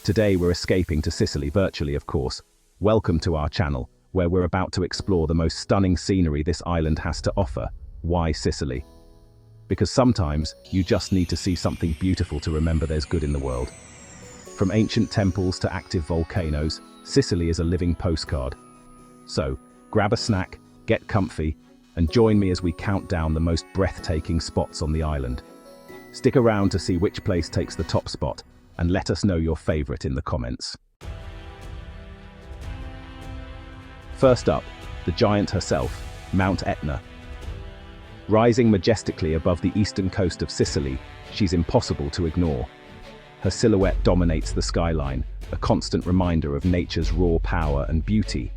Today we're escaping to Sicily virtually, of course. Welcome to our channel, where we're about to explore the most stunning scenery this island has to offer. Why Sicily? Because sometimes you just need to see something beautiful to remember there's good in the world. From ancient temples to active volcanoes, Sicily is a living postcard. So, grab a snack, get comfy, and join me as we count down the most breathtaking spots on the island. Stick around to see which place takes the top spot, and let us know your favorite in the comments. First up, the giant herself, Mount Etna. Rising majestically above the eastern coast of Sicily, she's impossible to ignore. Her silhouette dominates the skyline, a constant reminder of nature's raw power and beauty.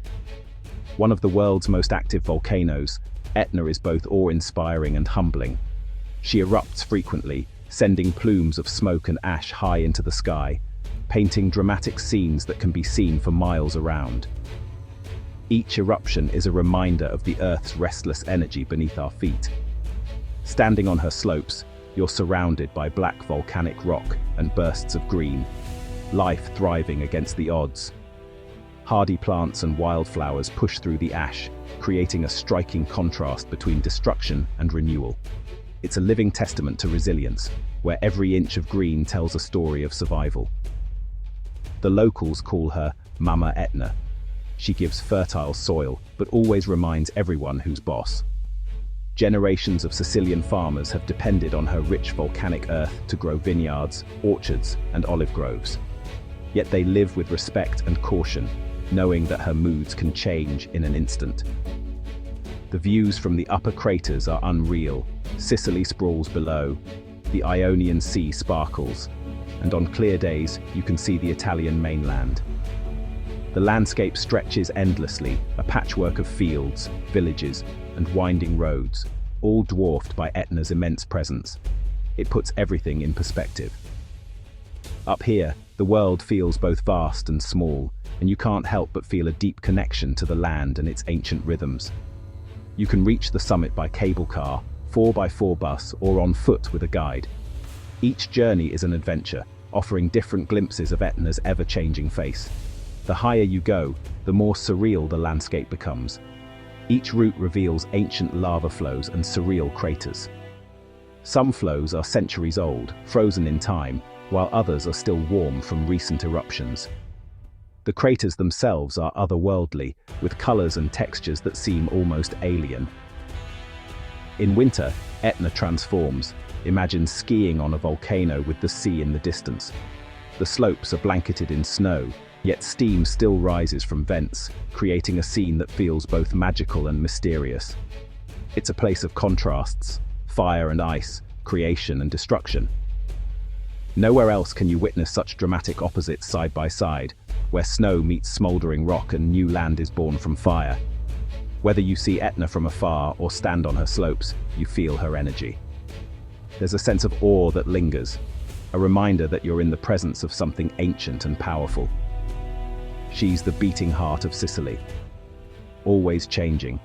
One of the world's most active volcanoes, Etna is both awe-inspiring and humbling. She erupts frequently, sending plumes of smoke and ash high into the sky, painting dramatic scenes that can be seen for miles around. Each eruption is a reminder of the Earth's restless energy beneath our feet. Standing on her slopes, you're surrounded by black volcanic rock and bursts of green, life thriving against the odds. Hardy plants and wildflowers push through the ash, creating a striking contrast between destruction and renewal. It's a living testament to resilience, where every inch of green tells a story of survival. The locals call her Mama Etna. She gives fertile soil, but always reminds everyone who's boss. Generations of Sicilian farmers have depended on her rich volcanic earth to grow vineyards, orchards, and olive groves. Yet they live with respect and caution, knowing that her moods can change in an instant. The views from the upper craters are unreal. Sicily sprawls below, the Ionian Sea sparkles, and on clear days you can see the Italian mainland. The landscape stretches endlessly, a patchwork of fields, villages, and winding roads, all dwarfed by Etna's immense presence. It puts everything in perspective. Up here, the world feels both vast and small, and you can't help but feel a deep connection to the land and its ancient rhythms. You can reach the summit by cable car, 4x4 bus, or on foot with a guide. Each journey is an adventure, offering different glimpses of Etna's ever-changing face. The higher you go, the more surreal the landscape becomes. Each route reveals ancient lava flows and surreal craters. Some flows are centuries old, frozen in time, while others are still warm from recent eruptions. The craters themselves are otherworldly, with colors and textures that seem almost alien. In winter, Etna transforms. Imagine skiing on a volcano with the sea in the distance. The slopes are blanketed in snow, yet steam still rises from vents, creating a scene that feels both magical and mysterious. It's a place of contrasts, fire and ice, creation and destruction. Nowhere else can you witness such dramatic opposites side by side, where snow meets smoldering rock and new land is born from fire. Whether you see Etna from afar or stand on her slopes, you feel her energy. There's a sense of awe that lingers, a reminder that you're in the presence of something ancient and powerful. She's the beating heart of Sicily, always changing,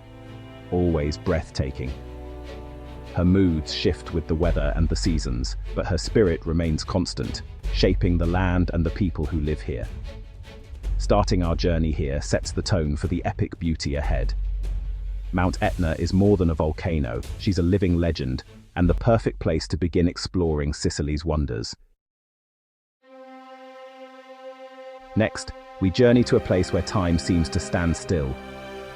always breathtaking. Her moods shift with the weather and the seasons, but her spirit remains constant, shaping the land and the people who live here. Starting our journey here sets the tone for the epic beauty ahead. Mount Etna is more than a volcano, she's a living legend, and the perfect place to begin exploring Sicily's wonders. Next, we journey to a place where time seems to stand still,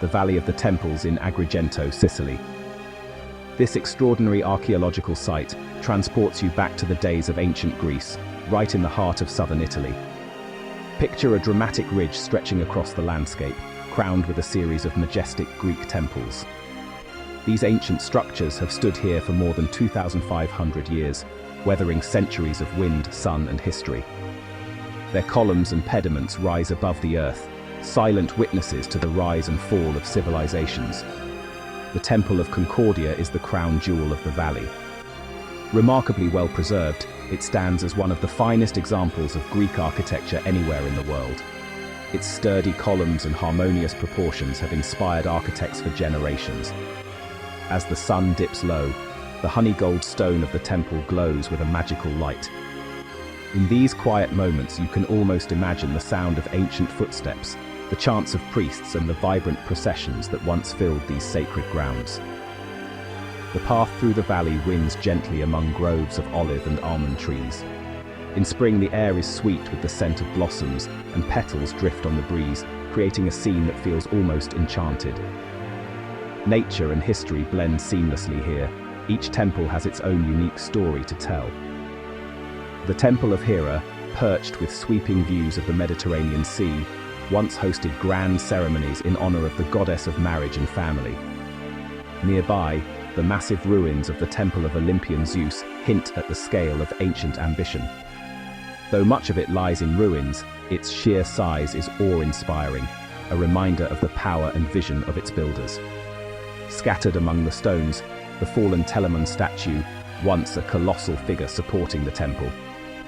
the Valley of the Temples in Agrigento, Sicily. This extraordinary archaeological site transports you back to the days of ancient Greece, right in the heart of southern Italy. Picture a dramatic ridge stretching across the landscape, crowned with a series of majestic Greek temples. These ancient structures have stood here for more than 2,500 years, weathering centuries of wind, sun, and history. Their columns and pediments rise above the earth, silent witnesses to the rise and fall of civilizations. The Temple of Concordia is the crown jewel of the valley. Remarkably well preserved, it stands as one of the finest examples of Greek architecture anywhere in the world. Its sturdy columns and harmonious proportions have inspired architects for generations. As the sun dips low, the honey gold stone of the temple glows with a magical light. In these quiet moments, you can almost imagine the sound of ancient footsteps, the chants of priests, and the vibrant processions that once filled these sacred grounds. The path through the valley winds gently among groves of olive and almond trees. In spring, the air is sweet with the scent of blossoms, and petals drift on the breeze, creating a scene that feels almost enchanted. Nature and history blend seamlessly here. Each temple has its own unique story to tell. The Temple of Hera, perched with sweeping views of the Mediterranean Sea, once hosted grand ceremonies in honor of the goddess of marriage and family. Nearby, the massive ruins of the Temple of Olympian Zeus hint at the scale of ancient ambition. Though much of it lies in ruins, its sheer size is awe-inspiring, a reminder of the power and vision of its builders. Scattered among the stones, the fallen Telamon statue, once a colossal figure supporting the temple,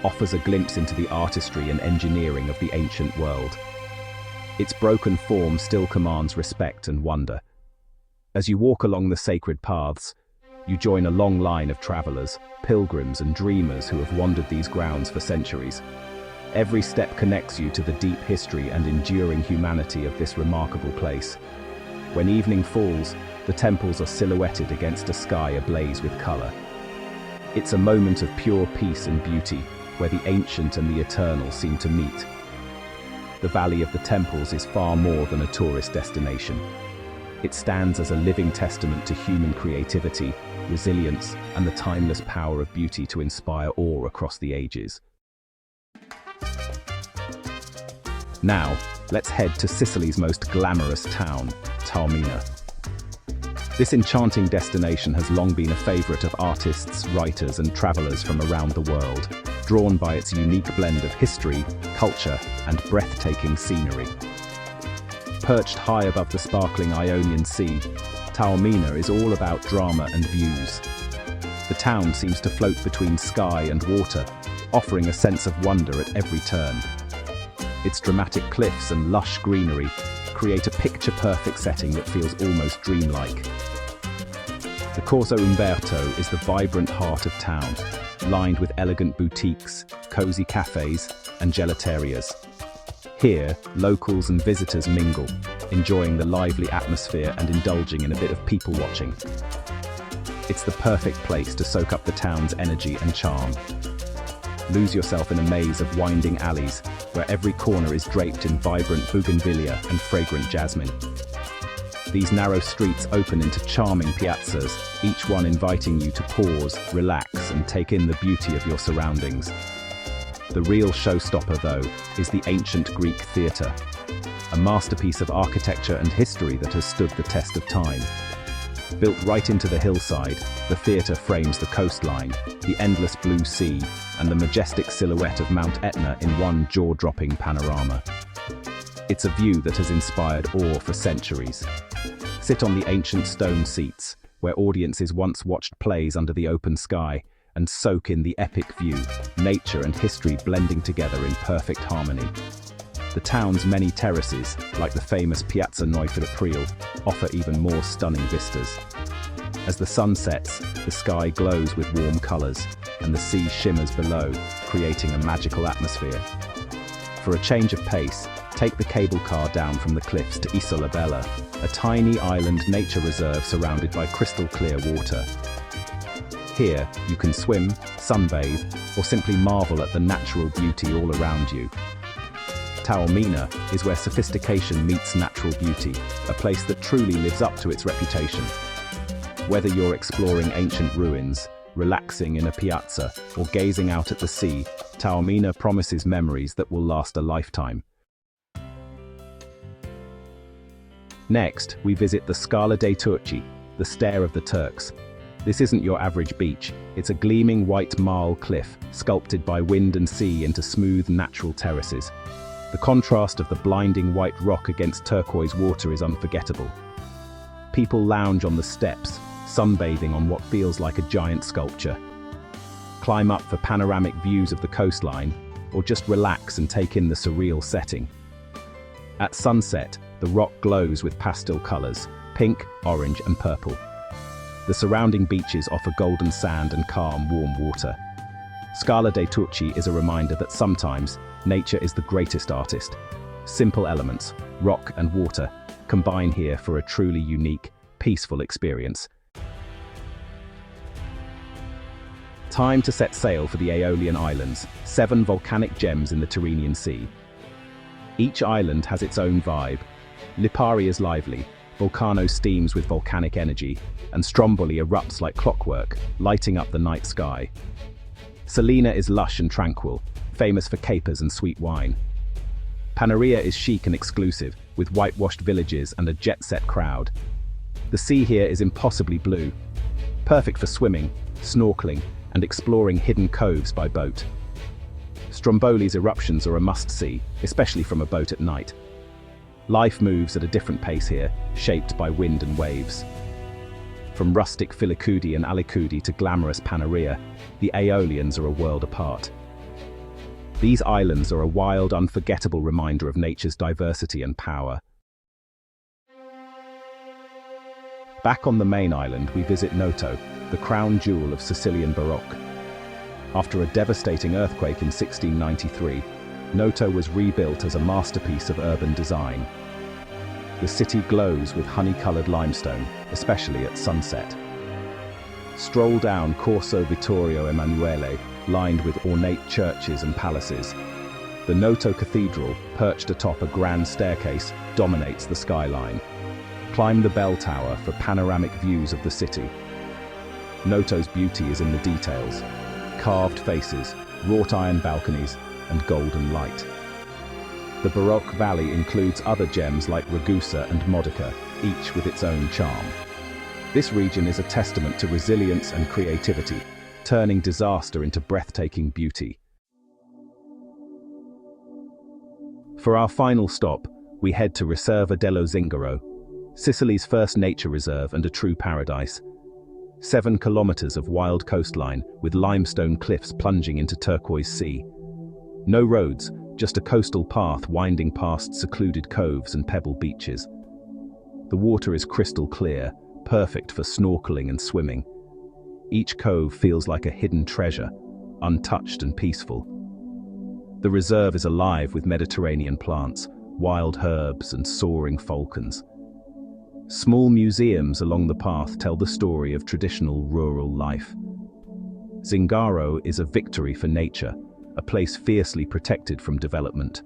offers a glimpse into the artistry and engineering of the ancient world. Its broken form still commands respect and wonder. As you walk along the sacred paths, you join a long line of travelers, pilgrims and dreamers who have wandered these grounds for centuries. Every step connects you to the deep history and enduring humanity of this remarkable place. When evening falls, the temples are silhouetted against a sky ablaze with color. It's a moment of pure peace and beauty, where the ancient and the eternal seem to meet. The Valley of the Temples is far more than a tourist destination. It stands as a living testament to human creativity, resilience, and the timeless power of beauty to inspire awe across the ages. Now, let's head to Sicily's most glamorous town, Taormina. This enchanting destination has long been a favorite of artists, writers, and travelers from around the world, drawn by its unique blend of history, culture, and breathtaking scenery. Perched high above the sparkling Ionian Sea, Taormina is all about drama and views. The town seems to float between sky and water, offering a sense of wonder at every turn. Its dramatic cliffs and lush greenery create a picture-perfect setting that feels almost dreamlike. The Corso Umberto is the vibrant heart of town, lined with elegant boutiques, cozy cafes, and gelaterias. Here, locals and visitors mingle, enjoying the lively atmosphere and indulging in a bit of people-watching. It's the perfect place to soak up the town's energy and charm. Lose yourself in a maze of winding alleys, where every corner is draped in vibrant bougainvillea and fragrant jasmine. These narrow streets open into charming piazzas, each one inviting you to pause, relax, and take in the beauty of your surroundings. The real showstopper, though, is the ancient Greek theatre, a masterpiece of architecture and history that has stood the test of time. Built right into the hillside, the theatre frames the coastline, the endless blue sea, and the majestic silhouette of Mount Etna in one jaw-dropping panorama. It's a view that has inspired awe for centuries. Sit on the ancient stone seats, where audiences once watched plays under the open sky, and soak in the epic view, nature and history blending together in perfect harmony. The town's many terraces, like the famous Piazza Neufeld, offer even more stunning vistas. As the sun sets, the sky glows with warm colors, and the sea shimmers below, creating a magical atmosphere. For a change of pace, take the cable car down from the cliffs to Isola Bella, a tiny island nature reserve surrounded by crystal-clear water. Here, you can swim, sunbathe, or simply marvel at the natural beauty all around you. Taormina is where sophistication meets natural beauty, a place that truly lives up to its reputation. Whether you're exploring ancient ruins, relaxing in a piazza, or gazing out at the sea, Taormina promises memories that will last a lifetime. Next, we visit the Scala dei Turchi, the Stair of the Turks. This isn't your average beach, it's a gleaming white marl cliff, sculpted by wind and sea into smooth natural terraces. The contrast of the blinding white rock against turquoise water is unforgettable. People lounge on the steps, sunbathing on what feels like a giant sculpture. Climb up for panoramic views of the coastline, or just relax and take in the surreal setting. At sunset, the rock glows with pastel colors, pink, orange, and purple. The surrounding beaches offer golden sand and calm, warm water. Scala dei Turchi is a reminder that sometimes nature is the greatest artist. Simple elements, rock and water, combine here for a truly unique, peaceful experience. Time to set sail for the Aeolian Islands, 7 volcanic gems in the Tyrrhenian Sea. Each island has its own vibe. Lipari is lively, Volcano steams with volcanic energy, and Stromboli erupts like clockwork, lighting up the night sky. Salina is lush and tranquil, famous for capers and sweet wine. Panarea is chic and exclusive, with whitewashed villages and a jet-set crowd. The sea here is impossibly blue, perfect for swimming, snorkeling, and exploring hidden coves by boat. Stromboli's eruptions are a must-see, especially from a boat at night. Life moves at a different pace here, shaped by wind and waves. From rustic Filicudi and Alicudi to glamorous Panarea, the Aeolians are a world apart. These islands are a wild, unforgettable reminder of nature's diversity and power. Back on the main island, we visit Noto, the crown jewel of Sicilian Baroque. After a devastating earthquake in 1693, Noto was rebuilt as a masterpiece of urban design. The city glows with honey-colored limestone, especially at sunset. Stroll down Corso Vittorio Emanuele, lined with ornate churches and palaces. The Noto Cathedral, perched atop a grand staircase, dominates the skyline. Climb the bell tower for panoramic views of the city. Noto's beauty is in the details: carved faces, wrought iron balconies, and golden light. The Baroque Valley includes other gems like Ragusa and Modica, each with its own charm. This region is a testament to resilience and creativity, turning disaster into breathtaking beauty. For our final stop, we head to Riserva dello Zingaro, Sicily's first nature reserve and a true paradise. 7 kilometers of wild coastline with limestone cliffs plunging into turquoise sea. No roads, just a coastal path winding past secluded coves and pebble beaches. The water is crystal clear, perfect for snorkeling and swimming. Each cove feels like a hidden treasure, untouched and peaceful. The reserve is alive with Mediterranean plants, wild herbs and soaring falcons. Small museums along the path tell the story of traditional rural life. Zingaro is a victory for nature, a place fiercely protected from development.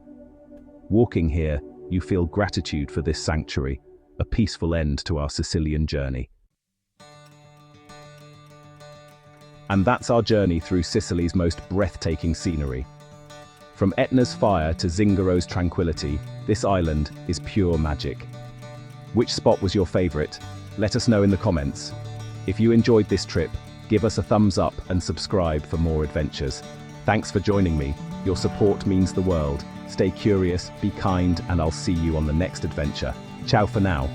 Walking here, you feel gratitude for this sanctuary, a peaceful end to our Sicilian journey. And that's our journey through Sicily's most breathtaking scenery. From Etna's fire to Zingaro's tranquility, this island is pure magic. Which spot was your favorite? Let us know in the comments. If you enjoyed this trip, give us a thumbs up and subscribe for more adventures. Thanks for joining me. Your support means the world. Stay curious, be kind, and I'll see you on the next adventure. Ciao for now.